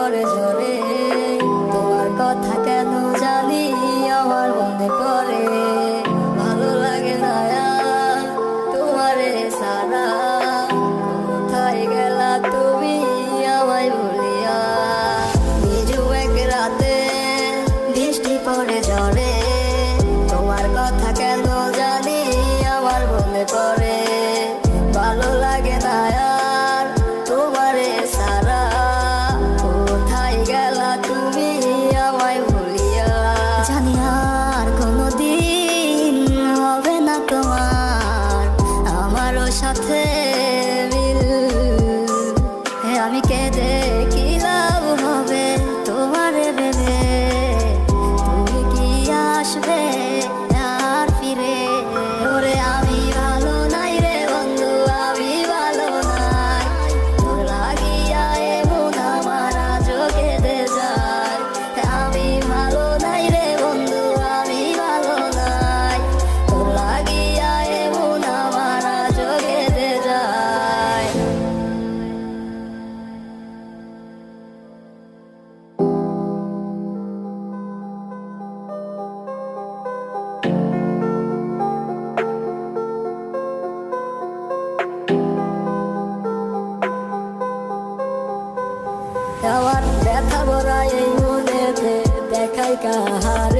পড়ে ঝরে, তোমার কথা কেন জানি আমার মনে পড়ে। ভালো লাগে না আর তোমারে সারা, কোথায় গেলা তুমি আমায় ভুলিয়া। নিজু এক রাতে বৃষ্টি পড়ে ঝরে, তোমার কথা কেন জানি আমার মনে পড়ে। ভালো লাগে না আর তোমারে সারা, কোথায় গেলা তুমি আমায় ভুলিয়া। জানি আর কোনোদিন হবে না তোমার আমারও সাথে মিল, আমি কেঁদে কি লাভ হবে তোমারে ভেবে। তুমি কি আসবে আর ফিরে? ওরে আমি ভালো নাই রে বন্ধু, আমি ভালো নাই। তোর লাগিয়া এমন আমার আজও কেঁদে যায়। আমি ভালো নাই রে বন্ধু, আমি ভালো নাই। তোর লাগিয়া এমন আমার আজও কেঁদে যায়। আমার ব্যথা ভরা এই মনেতে দেখাই কাহার,